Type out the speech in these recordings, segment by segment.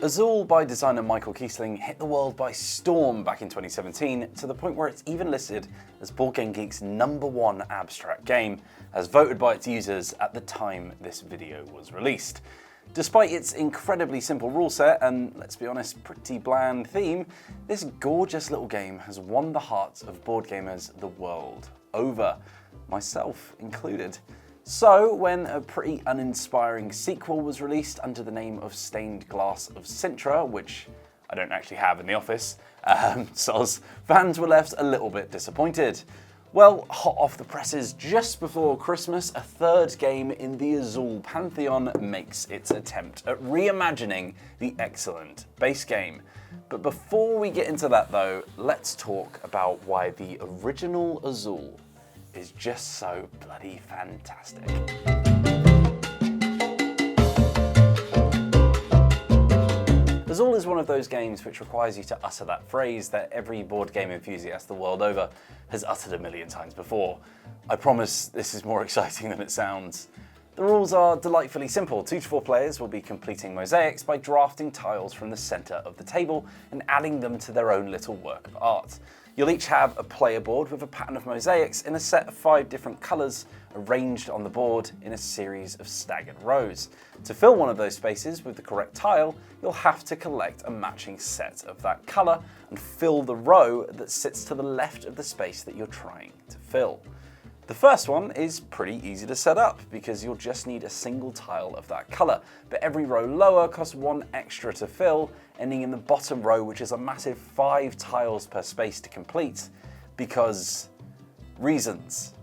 Azul by designer Michael Kiesling hit the world by storm back in 2017 to the point where it's even listed as BoardGameGeek's #1 abstract game, as voted by its users at the time this video was released. Despite its incredibly simple rule set and, let's be honest, pretty bland theme, this gorgeous little game has won the hearts of board gamers the world over, myself included. So, when a pretty uninspiring sequel was released under the name of Stained Glass of Sintra, which I don't actually have in the office, soz, fans were left a little bit disappointed. Well, hot off the presses just before Christmas, a third game in the Azul pantheon makes its attempt at reimagining the excellent base game. But before we get into that though, let's talk about why the original Azul is just so bloody fantastic. Azul is one of those games which requires you to utter that phrase that every board game enthusiast the world over has uttered a million times before. I promise this is more exciting than it sounds. The rules are delightfully simple. 2 to 4 players will be completing mosaics by drafting tiles from the centre of the table and adding them to their own little work of art. You'll each have a player board with a pattern of mosaics in a set of 5 different colours arranged on the board in a series of staggered rows. To fill one of those spaces with the correct tile, you'll have to collect a matching set of that colour and fill the row that sits to the left of the space that you're trying to fill. The first one is pretty easy to set up because you'll just need a single tile of that colour, but every row lower costs 1 extra to fill, ending in the bottom row, which is a massive 5 tiles per space to complete, because reasons.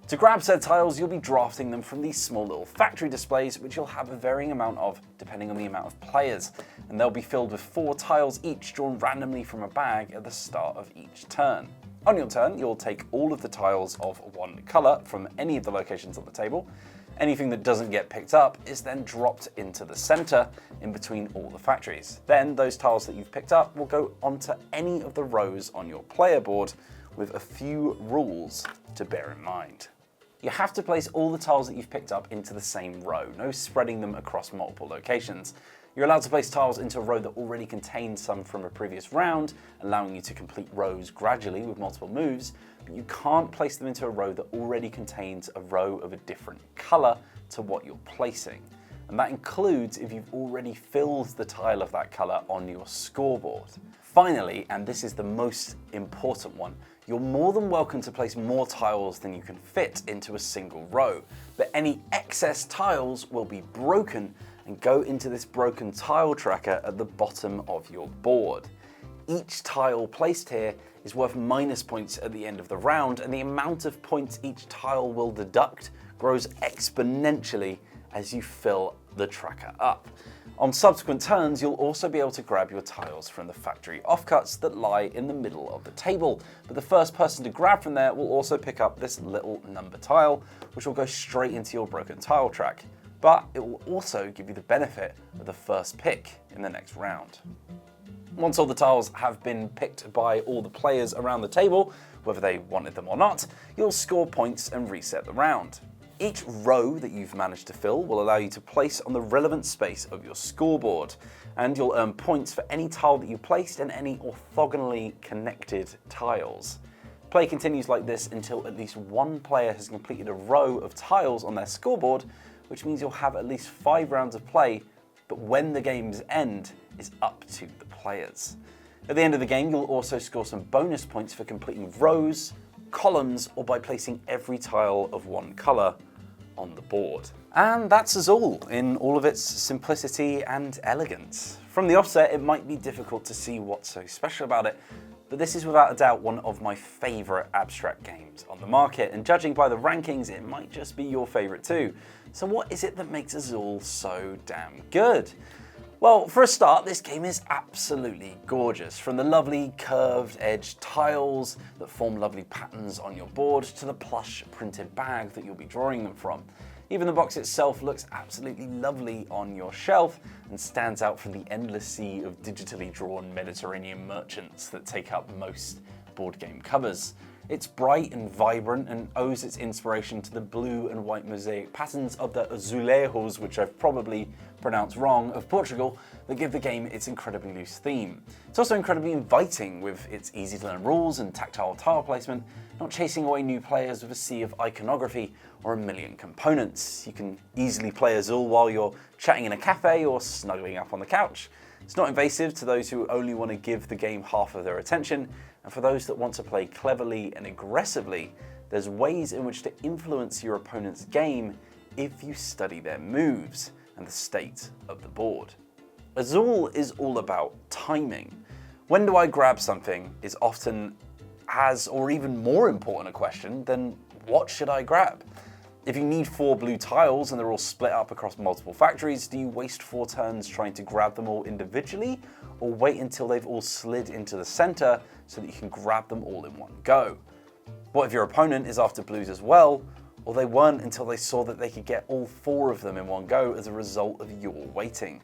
To grab said tiles, you'll be drafting them from these small little factory displays, which you'll have a varying amount of depending on the amount of players, and they'll be filled with 4 tiles each drawn randomly from a bag at the start of each turn. On your turn, you'll take all of the tiles of one colour from any of the locations on the table. Anything that doesn't get picked up is then dropped into the centre in between all the factories. Then those tiles that you've picked up will go onto any of the rows on your player board with a few rules to bear in mind. You have to place all the tiles that you've picked up into the same row, no spreading them across multiple locations. You're allowed to place tiles into a row that already contains some from a previous round, allowing you to complete rows gradually with multiple moves, but you can't place them into a row that already contains a row of a different colour to what you're placing. And that includes if you've already filled the tile of that colour on your scoreboard. Finally, and this is the most important one, you're more than welcome to place more tiles than you can fit into a single row, but any excess tiles will be broken and go into this broken tile tracker at the bottom of your board. Each tile placed here is worth minus points at the end of the round, and the amount of points each tile will deduct grows exponentially as you fill the tracker up. On subsequent turns, you'll also be able to grab your tiles from the factory offcuts that lie in the middle of the table, but the first person to grab from there will also pick up this little number tile, which will go straight into your broken tile track. But it will also give you the benefit of the first pick in the next round. Once all the tiles have been picked by all the players around the table, whether they wanted them or not, you'll score points and reset the round. Each row that you've managed to fill will allow you to place on the relevant space of your scoreboard, and you'll earn points for any tile that you placed and any orthogonally connected tiles. Play continues like this until at least one player has completed a row of tiles on their scoreboard, which means you'll have at least 5 rounds of play, but when the game's end is up to the players. At the end of the game, you'll also score some bonus points for completing rows, columns, or by placing every tile of one colour on the board. And that's Azul in all of its simplicity and elegance. From the offset, it might be difficult to see what's so special about it, but this is without a doubt one of my favourite abstract games on the market, and judging by the rankings, it might just be your favourite too. So what is it that makes Azul so damn good? Well, for a start, this game is absolutely gorgeous. From the lovely curved edge tiles that form lovely patterns on your board to the plush printed bag that you'll be drawing them from. Even the box itself looks absolutely lovely on your shelf and stands out from the endless sea of digitally drawn Mediterranean merchants that take up most board game covers. It's bright and vibrant and owes its inspiration to the blue and white mosaic patterns of the azulejos, which I've probably pronounced wrong, of Portugal, that give the game its incredibly loose theme. It's also incredibly inviting with its easy to learn rules and tactile tile placement, not chasing away new players with a sea of iconography or a million components. You can easily play Azul while you're chatting in a cafe or snuggling up on the couch. It's not invasive to those who only want to give the game half of their attention, and for those that want to play cleverly and aggressively, there's ways in which to influence your opponent's game if you study their moves and the state of the board. Azul is all about timing. When do I grab something is often as or even more important a question than what should I grab? If you need 4 blue tiles and they're all split up across multiple factories, do you waste 4 turns trying to grab them all individually, or wait until they've all slid into the center so that you can grab them all in one go? What if your opponent is after blues as well, or they weren't until they saw that they could get all 4 of them in one go as a result of your waiting?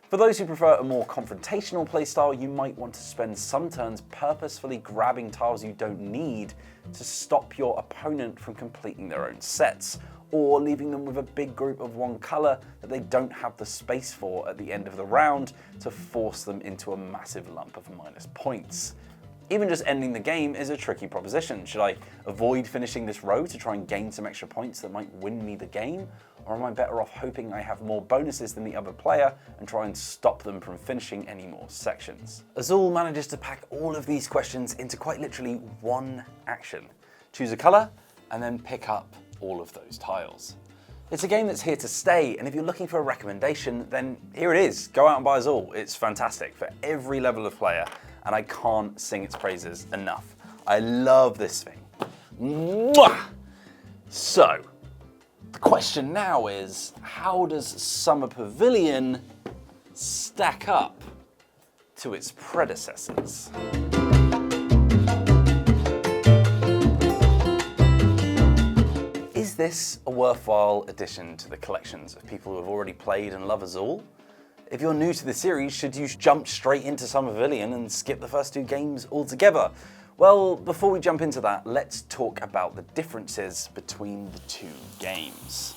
For those who prefer a more confrontational playstyle, you might want to spend some turns purposefully grabbing tiles you don't need to stop your opponent from completing their own sets, or leaving them with a big group of one color that they don't have the space for at the end of the round to force them into a massive lump of minus points. Even just ending the game is a tricky proposition. Should I avoid finishing this row to try and gain some extra points that might win me the game? Or am I better off hoping I have more bonuses than the other player and try and stop them from finishing any more sections? Azul manages to pack all of these questions into quite literally one action. Choose a color and then pick up all of those tiles. It's a game that's here to stay, and if you're looking for a recommendation, then here it is. Go out and buy Azul. It's fantastic for every level of player, and I can't sing its praises enough. I love this thing. Mwah! So, the question now is, how does Summer Pavilion stack up to its predecessors? Is this a worthwhile addition to the collections of people who have already played and love Azul? If you're new to the series, should you jump straight into Summer Pavilion and skip the first 2 games altogether? Well, before we jump into that, let's talk about the differences between the 2 games.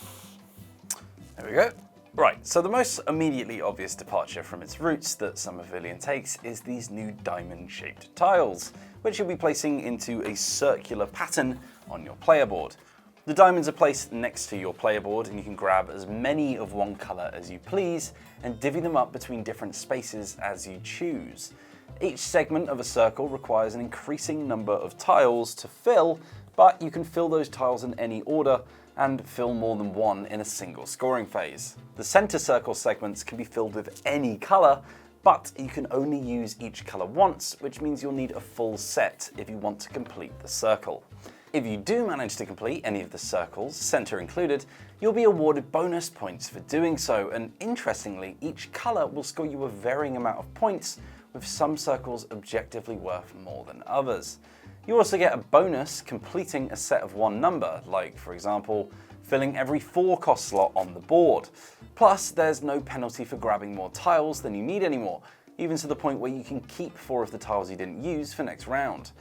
There we go. Right, so the most immediately obvious departure from its roots that Summer Pavilion takes is these new diamond-shaped tiles, which you'll be placing into a circular pattern on your player board. The diamonds are placed next to your player board, and you can grab as many of one color as you please and divvy them up between different spaces as you choose. Each segment of a circle requires an increasing number of tiles to fill, but you can fill those tiles in any order and fill more than one in a single scoring phase. The center circle segments can be filled with any color, but you can only use each color once, which means you'll need a full set if you want to complete the circle. If you do manage to complete any of the circles, center included, you'll be awarded bonus points for doing so, and interestingly, each color will score you a varying amount of points, with some circles objectively worth more than others. You also get a bonus completing a set of one number, like for example, filling every 4 cost slot on the board. Plus, there's no penalty for grabbing more tiles than you need anymore, even to the point where you can keep 4 of the tiles you didn't use for next round.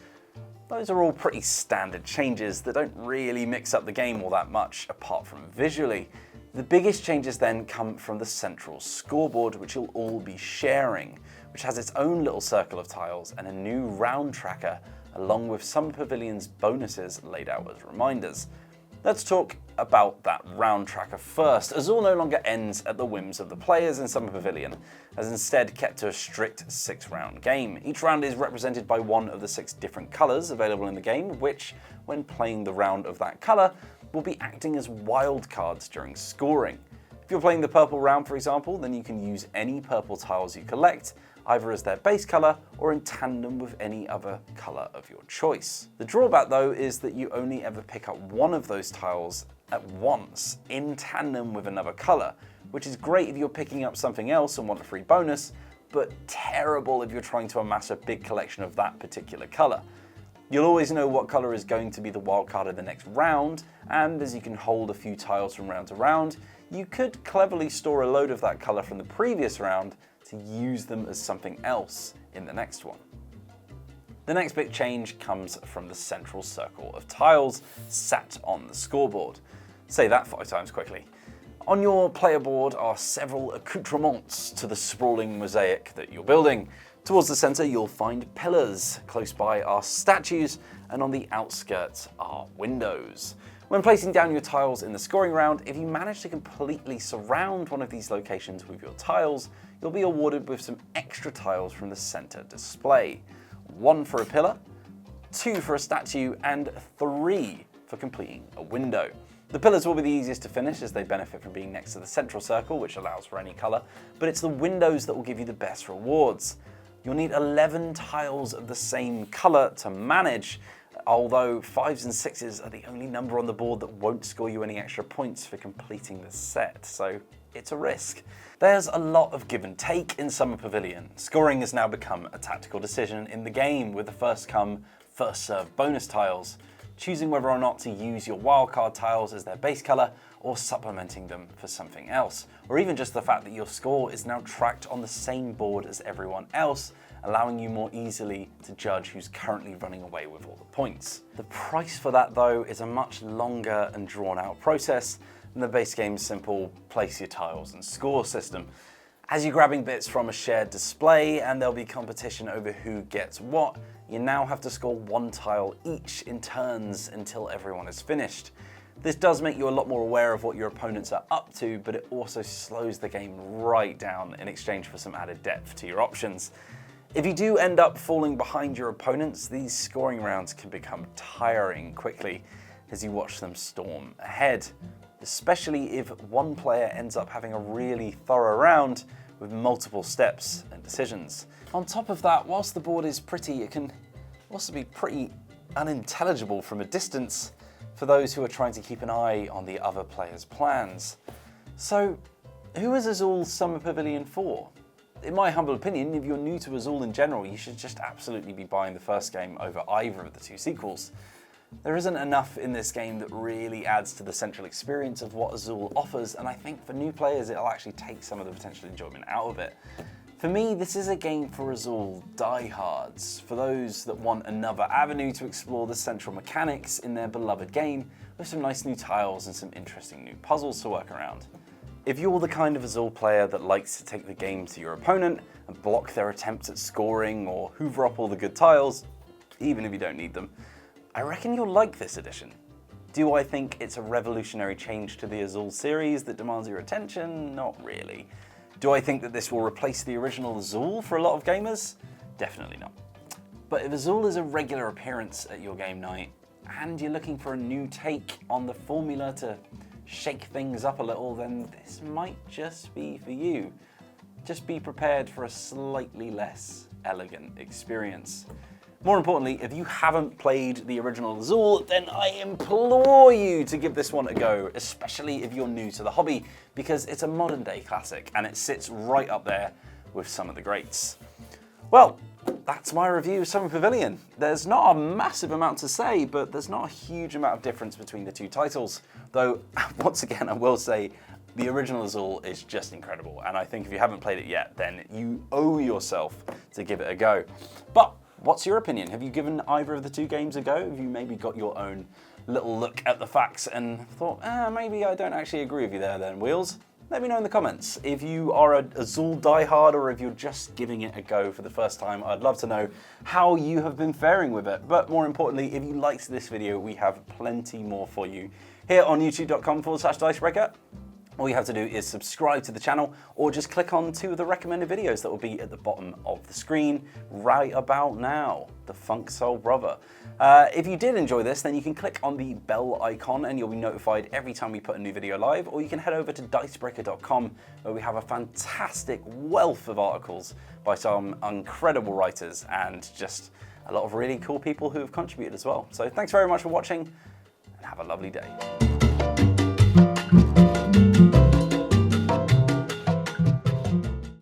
Those are all pretty standard changes that don't really mix up the game all that much, apart from visually. The biggest changes then come from the central scoreboard, which you'll all be sharing, which has its own little circle of tiles and a new round tracker, along with Summer Pavilion's bonuses laid out as reminders. Let's talk about that round tracker first. Azul no longer ends at the whims of the players in Summer Pavilion, as instead kept to a strict 6-round game. Each round is represented by one of the 6 different colors available in the game, which, when playing the round of that color, will be acting as wild cards during scoring. If you're playing the purple round, for example, then you can use any purple tiles you collect, either as their base color or in tandem with any other color of your choice. The drawback though is that you only ever pick up one of those tiles at once, in tandem with another color, which is great if you're picking up something else and want a free bonus, but terrible if you're trying to amass a big collection of that particular color. You'll always know what color is going to be the wild card of the next round, and as you can hold a few tiles from round to round, you could cleverly store a load of that color from the previous round to use them as something else in the next one. The next big change comes from the central circle of tiles sat on the scoreboard. Say that 5 times quickly. On your player board are several accoutrements to the sprawling mosaic that you're building. Towards the center you'll find pillars, close by are statues, and on the outskirts are windows. When placing down your tiles in the scoring round, if you manage to completely surround one of these locations with your tiles, you'll be awarded with some extra tiles from the center display. 1 for a pillar, 2 for a statue, and 3 for completing a window. The pillars will be the easiest to finish as they benefit from being next to the central circle, which allows for any color, but it's the windows that will give you the best rewards. You'll need 11 tiles of the same color to manage, although 5s and 6s are the only number on the board that won't score you any extra points for completing the set, so it's a risk. There's a lot of give and take in Summer Pavilion. Scoring has now become a tactical decision in the game with the first come, first served bonus tiles, choosing whether or not to use your wildcard tiles as their base color or supplementing them for something else, or even just the fact that your score is now tracked on the same board as everyone else, allowing you more easily to judge who's currently running away with all the points. The price for that though is a much longer and drawn out process than the base game's simple place your tiles and score system. As you're grabbing bits from a shared display and there'll be competition over who gets what, you now have to score 1 tile each in turns until everyone is finished. This does make you a lot more aware of what your opponents are up to, but it also slows the game right down in exchange for some added depth to your options. If you do end up falling behind your opponents, these scoring rounds can become tiring quickly as you watch them storm ahead, especially if one player ends up having a really thorough round with multiple steps and decisions. On top of that, whilst the board is pretty, it can also be pretty unintelligible from a distance for those who are trying to keep an eye on the other players' plans. So, who is Azul Summer Pavilion for? In my humble opinion, if you're new to Azul in general, you should just absolutely be buying the first game over either of the 2 sequels. There isn't enough in this game that really adds to the central experience of what Azul offers, and I think for new players it'll actually take some of the potential enjoyment out of it. For me, this is a game for Azul diehards, for those that want another avenue to explore the central mechanics in their beloved game with some nice new tiles and some interesting new puzzles to work around. If you're the kind of Azul player that likes to take the game to your opponent and block their attempts at scoring or hoover up all the good tiles, even if you don't need them, I reckon you'll like this edition. Do I think it's a revolutionary change to the Azul series that demands your attention? Not really. Do I think that this will replace the original Azul for a lot of gamers? Definitely not. But if Azul is a regular appearance at your game night, and you're looking for a new take on the formula to shake things up a little, then this might just be for you. Just be prepared for a slightly less elegant experience. More importantly, if you haven't played the original Azul, then I implore you to give this one a go, especially if you're new to the hobby, because it's a modern day classic and it sits right up there with some of the greats. Well, that's my review of Summer Pavilion. There's not a massive amount to say, but there's not a huge amount of difference between the 2 titles. Though, once again, I will say, the original Azul is just incredible, and I think if you haven't played it yet, then you owe yourself to give it a go. But what's your opinion? Have you given either of the 2 games a go? Have you maybe got your own little look at the facts and thought, maybe I don't actually agree with you there then, Wheels? Let me know in the comments. If you are a Azul diehard or if you're just giving it a go for the first time, I'd love to know how you have been faring with it. But more importantly, if you liked this video, we have plenty more for you here on youtube.com/Dicebreaker. All you have to do is subscribe to the channel or just click on 2 of the recommended videos that will be at the bottom of the screen right about now. The Funk Soul Brother. If you did enjoy this, then you can click on the bell icon and you'll be notified every time we put a new video live, or you can head over to Dicebreaker.com where we have a fantastic wealth of articles by some incredible writers and just a lot of really cool people who have contributed as well. So thanks very much for watching and have a lovely day.